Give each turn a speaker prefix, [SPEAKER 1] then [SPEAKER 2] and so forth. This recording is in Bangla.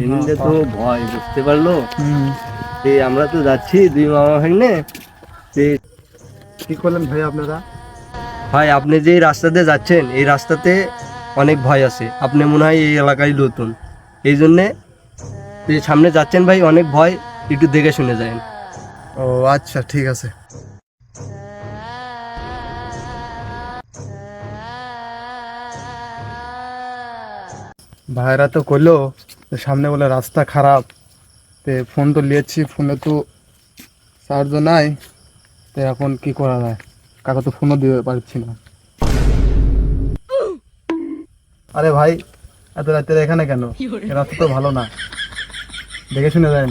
[SPEAKER 1] এমনিতে তো ভয় বুঝতে পারলো। আমরা তো যাচ্ছি দুই মামা ভাগ্নে।
[SPEAKER 2] কি করলেন ভাই আপনারা?
[SPEAKER 1] ভাই আপনি যে রাস্তাতে যাচ্ছেন এই রাস্তাতে অনেক ভয় আছে, আপনি মনে হয় এই এলাকায় নতুন, এই জন্যে যে সামনে যাচ্ছেন ভাই অনেক ভয়, একটু দেখে শুনে যান।
[SPEAKER 2] ও আচ্ছা, ঠিক আছে। ভাইরা তো কইলো যে সামনে বলে রাস্তা খারাপ, তে ফোন তো নিয়েছি, ফোনে তো চার্জও নাই, তো এখন কি করা যায়? কাকা তো ফোনও দিতে পারছি না। আরে ভাই, এত রাত্রে এখানে কেন? এ রাস্তা তো ভালো না, দেখে শুনে যান।